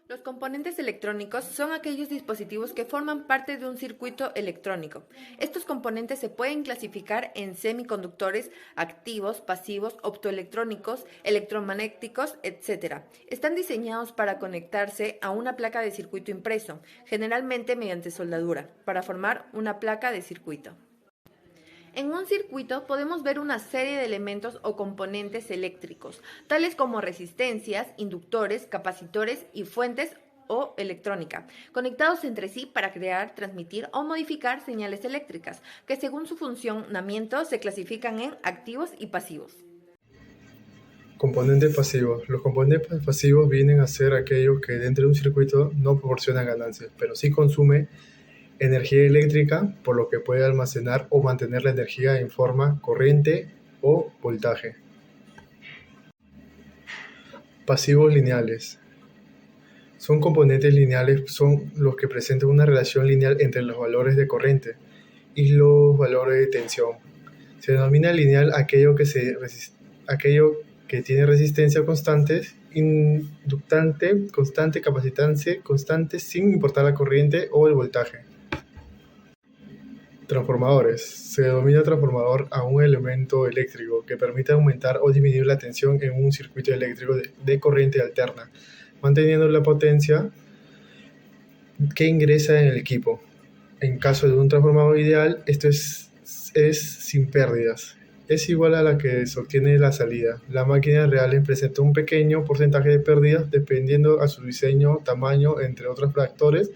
Los componentes electrónicos son aquellos dispositivos que forman parte de un circuito electrónico. Estos componentes se pueden clasificar en semiconductores, activos, pasivos, optoelectrónicos, electromagnéticos, etc. Están diseñados para conectarse a una placa de circuito impreso, generalmente mediante soldadura, para formar una placa de circuito. En un circuito podemos ver una serie de elementos o componentes eléctricos, tales como resistencias, inductores, capacitores y fuentes o electrónica, conectados entre sí para crear, transmitir o modificar señales eléctricas, que según su funcionamiento se clasifican en activos y pasivos. Componentes pasivos. Los componentes pasivos vienen a ser aquellos que dentro de un circuito no proporcionan ganancias, pero sí consume energía eléctrica, por lo que puede almacenar o mantener la energía en forma corriente o voltaje. Pasivos lineales. Son componentes lineales, son los que presentan una relación lineal entre los valores de corriente y los valores de tensión. Se denomina lineal aquello que tiene resistencia constante, inductante constante, capacitance constante, sin importar la corriente o el voltaje. Transformadores. Se denomina transformador a un elemento eléctrico que permite aumentar o disminuir la tensión en un circuito eléctrico de corriente alterna, manteniendo la potencia que ingresa en el equipo. En caso de un transformador ideal, esto es sin pérdidas. Es igual a la que se obtiene la salida. La máquina real presenta un pequeño porcentaje de pérdidas dependiendo a su diseño, tamaño, entre otros factores,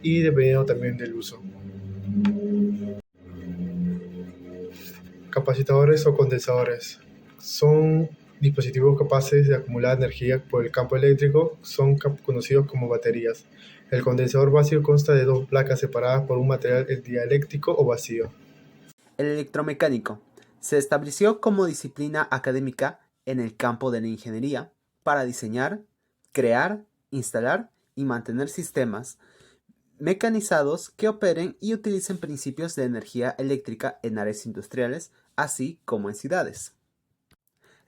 y dependiendo también del uso. Capacitadores o condensadores. Son dispositivos capaces de acumular energía por el campo eléctrico, son conocidos como baterías. El condensador vacío consta de dos placas separadas por un material dialéctrico o vacío. El electromecánico se estableció como disciplina académica en el campo de la ingeniería para diseñar, crear, instalar y mantener sistemas mecanizados que operen y utilicen principios de energía eléctrica en áreas industriales, así como en ciudades.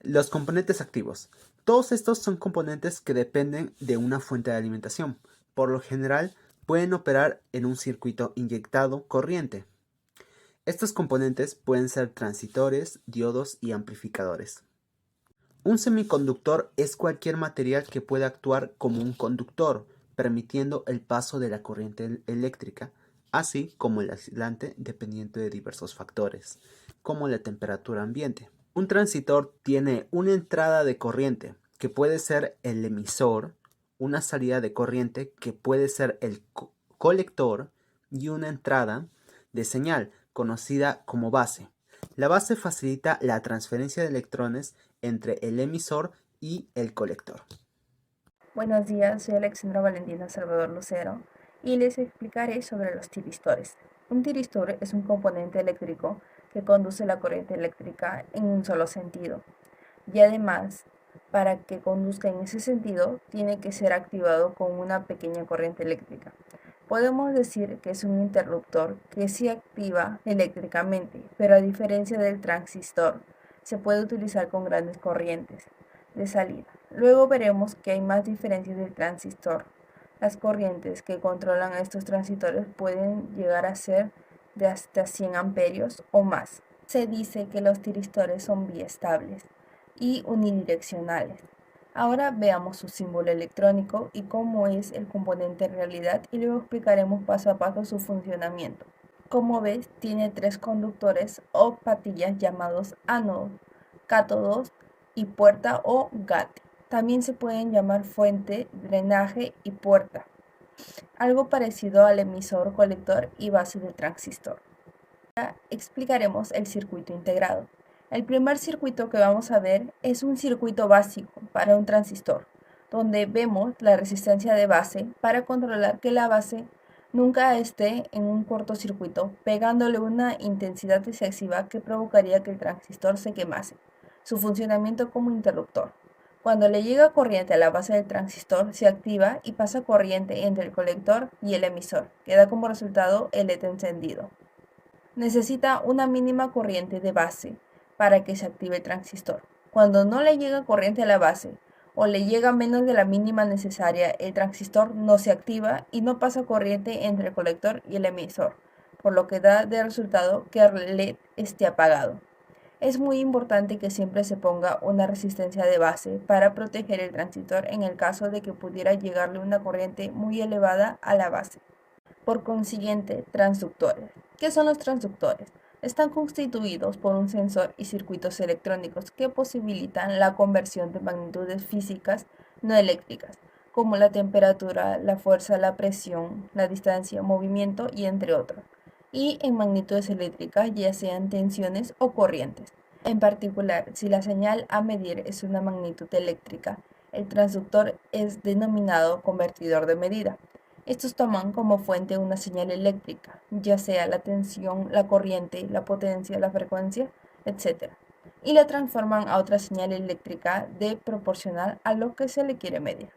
Los componentes activos. Todos estos son componentes que dependen de una fuente de alimentación. Por lo general, pueden operar en un circuito inyectado corriente. Estos componentes pueden ser transistores, diodos y amplificadores. Un semiconductor es cualquier material que pueda actuar como un conductor, permitiendo el paso de la corriente eléctrica, así como el aislante dependiente de diversos factores, como la temperatura ambiente. Un transistor tiene una entrada de corriente, que puede ser el emisor, una salida de corriente, que puede ser el colector, y una entrada de señal, conocida como base. La base facilita la transferencia de electrones entre el emisor y el colector. Buenos días, soy Alexandra Valentina Salvador Lucero y les explicaré sobre los tiristores. Un tiristor es un componente eléctrico que conduce la corriente eléctrica en un solo sentido. Y además, para que conduzca en ese sentido, tiene que ser activado con una pequeña corriente eléctrica. Podemos decir que es un interruptor que sí activa eléctricamente, pero a diferencia del transistor, se puede utilizar con grandes corrientes de salida. Luego veremos que hay más diferencias del transistor. Las corrientes que controlan a estos transistores pueden llegar a ser de hasta 100 amperios o más. Se dice que los tiristores son biestables y unidireccionales. Ahora veamos su símbolo electrónico y cómo es el componente en realidad, y luego explicaremos paso a paso su funcionamiento. Como ves, tiene tres conductores o patillas llamados ánodo, cátodos y puerta o gate. También se pueden llamar fuente, drenaje y puerta, algo parecido al emisor, colector y base del transistor. Ahora explicaremos el circuito integrado. El primer circuito que vamos a ver es un circuito básico para un transistor, donde vemos la resistencia de base para controlar que la base nunca esté en un cortocircuito, pegándole una intensidad excesiva que provocaría que el transistor se quemase. Su funcionamiento como interruptor. Cuando le llega corriente a la base del transistor, se activa y pasa corriente entre el colector y el emisor, que da como resultado el LED encendido. Necesita una mínima corriente de base para que se active el transistor. Cuando no le llega corriente a la base o le llega menos de la mínima necesaria, el transistor no se activa y no pasa corriente entre el colector y el emisor, por lo que da de resultado que el LED esté apagado. Es muy importante que siempre se ponga una resistencia de base para proteger el transistor en el caso de que pudiera llegarle una corriente muy elevada a la base. Por consiguiente, transductores. ¿Qué son los transductores? Están constituidos por un sensor y circuitos electrónicos que posibilitan la conversión de magnitudes físicas no eléctricas, como la temperatura, la fuerza, la presión, la distancia, movimiento y entre otros, y en magnitudes eléctricas, ya sean tensiones o corrientes. En particular, si la señal a medir es una magnitud eléctrica, el transductor es denominado convertidor de medida. Estos toman como fuente una señal eléctrica, ya sea la tensión, la corriente, la potencia, la frecuencia, etc., y la transforman a otra señal eléctrica de proporcional a lo que se le quiere medir.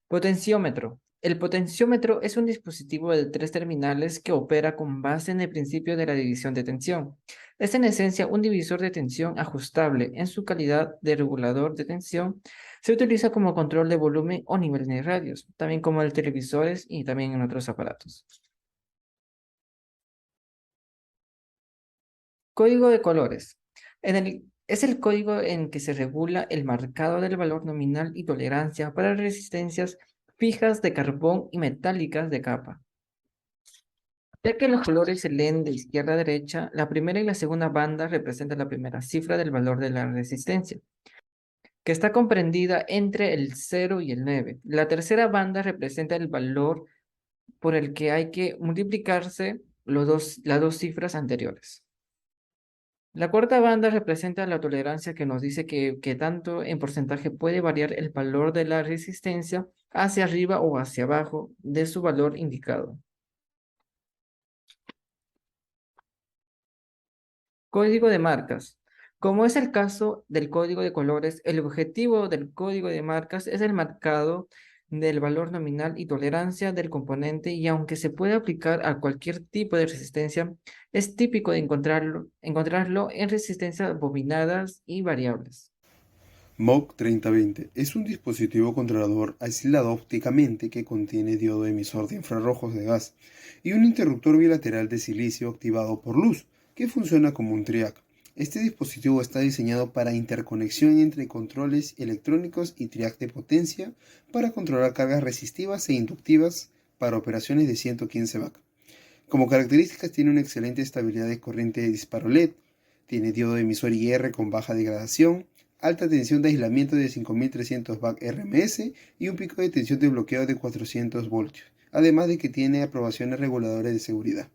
Potenciómetro. El potenciómetro es un dispositivo de 3 terminales que opera con base en el principio de la división de tensión. Es en esencia un divisor de tensión ajustable. En su calidad de regulador de tensión, se utiliza como control de volumen o nivel de radios, también como en televisores y también en otros aparatos. Código de colores. Es el código en que se regula el marcado del valor nominal y tolerancia para resistencias fijas de carbón y metálicas de capa. Ya que los colores se leen de izquierda a derecha, la primera y la segunda banda representan la primera cifra del valor de la resistencia, que está comprendida entre el 0 y el 9. La tercera banda representa el valor por el que hay que multiplicarse las dos cifras anteriores. La cuarta banda representa la tolerancia, que nos dice que tanto en porcentaje puede variar el valor de la resistencia hacia arriba o hacia abajo de su valor indicado. Código de marcas. Como es el caso del código de colores, el objetivo del código de marcas es el marcado del valor nominal y tolerancia del componente, y aunque se puede aplicar a cualquier tipo de resistencia, es típico de encontrarlo en resistencias bobinadas y variables. MOC 3020 es un dispositivo controlador aislado ópticamente que contiene diodo emisor de infrarrojos de gas y un interruptor bilateral de silicio activado por luz, que funciona como un triac. Este dispositivo está diseñado para interconexión entre controles electrónicos y triac de potencia para controlar cargas resistivas e inductivas para operaciones de 115 V. Como características, tiene una excelente estabilidad de corriente de disparo LED, tiene diodo emisor IR con baja degradación, alta tensión de aislamiento de 5300 VAC RMS y un pico de tensión de bloqueo de 400 voltios, además de que tiene aprobaciones reguladoras de seguridad.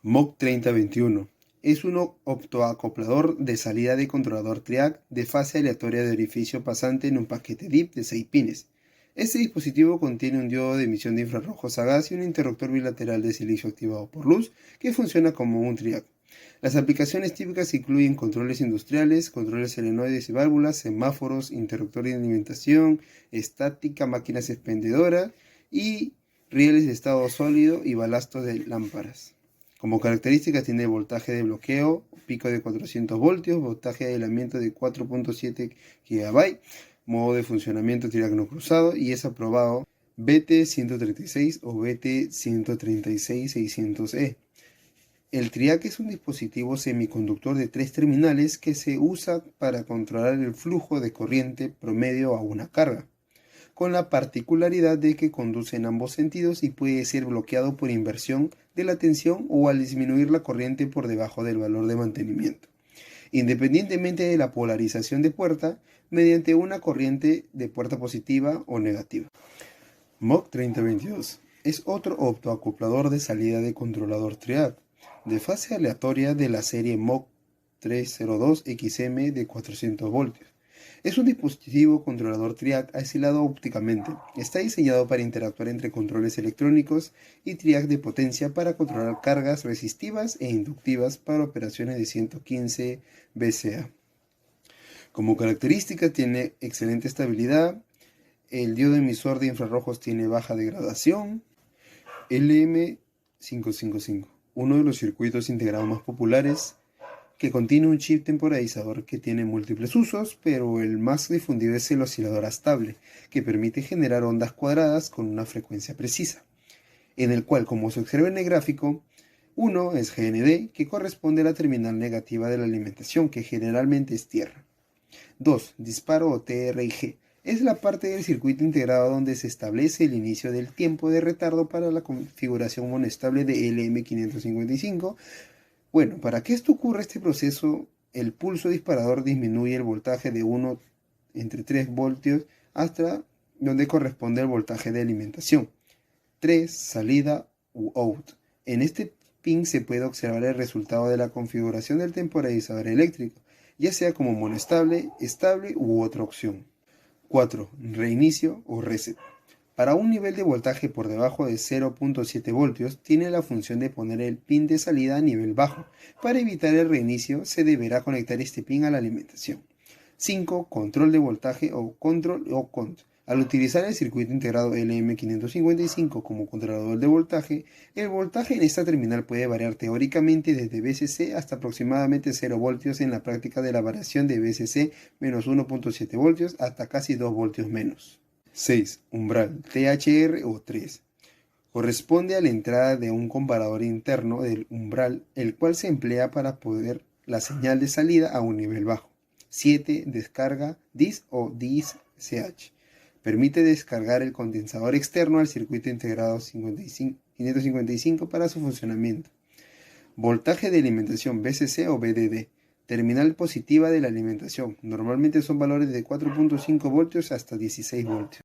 MOC 3021 es un optoacoplador de salida de controlador triac de fase aleatoria de orificio pasante en un paquete DIP de 6 pines. Este dispositivo contiene un diodo de emisión de infrarrojos a gas y un interruptor bilateral de silicio activado por luz que funciona como un triac. Las aplicaciones típicas incluyen controles industriales, controles solenoides y válvulas, semáforos, interruptores de alimentación, estática, máquinas expendedoras y rieles de estado sólido y balastos de lámparas. Como características tiene voltaje de bloqueo, pico de 400 voltios, voltaje de aislamiento de 4.7 GB, modo de funcionamiento triac no cruzado y es aprobado BT136 o BT136600E. El triac es un dispositivo semiconductor de 3 terminales que se usa para controlar el flujo de corriente promedio a una carga, con la particularidad de que conduce en ambos sentidos y puede ser bloqueado por inversión de la tensión o al disminuir la corriente por debajo del valor de mantenimiento, independientemente de la polarización de puerta, mediante una corriente de puerta positiva o negativa. MOC 3022 es otro optoacoplador de salida de controlador triac de fase aleatoria de la serie MOC 302XM de 400 voltios. Es un dispositivo controlador triac aislado ópticamente. Está diseñado para interactuar entre controles electrónicos y triac de potencia para controlar cargas resistivas e inductivas para operaciones de 115 VCA. Como característica tiene excelente estabilidad, el diodo emisor de infrarrojos tiene baja degradación, LM555, uno de los circuitos integrados más populares que contiene un chip temporizador que tiene múltiples usos, pero el más difundido es el oscilador estable, que permite generar ondas cuadradas con una frecuencia precisa, en el cual, como se observa en el gráfico, 1 es GND, que corresponde a la terminal negativa de la alimentación, que generalmente es tierra. 2. Disparo o TRIG. Es la parte del circuito integrado donde se establece el inicio del tiempo de retardo para la configuración monostable de LM555. Bueno, para que esto ocurra este proceso, el pulso disparador disminuye el voltaje de 1 entre 3 voltios hasta donde corresponde el voltaje de alimentación. 3. Salida u out. En este pin se puede observar el resultado de la configuración del temporizador eléctrico, ya sea como monostable, estable u otra opción. 4. Reinicio o reset. Para un nivel de voltaje por debajo de 0.7 voltios, tiene la función de poner el pin de salida a nivel bajo. Para evitar el reinicio, se deberá conectar este pin a la alimentación. 5. Control de voltaje o control o cont. Al utilizar el circuito integrado LM555 como controlador de voltaje, el voltaje en esta terminal puede variar teóricamente desde VCC hasta aproximadamente 0 voltios en la práctica de la variación de VCC menos 1.7 voltios hasta casi 2 voltios menos. 6. Umbral, THR o 3. Corresponde a la entrada de un comparador interno del umbral, el cual se emplea para poner la señal de salida a un nivel bajo. 7. Descarga DIS o DIS-CH. Permite descargar el condensador externo al circuito integrado 555 para su funcionamiento. Voltaje de alimentación VCC o VDD. Terminal positiva de la alimentación. Normalmente son valores de 4.5 voltios hasta 16 voltios.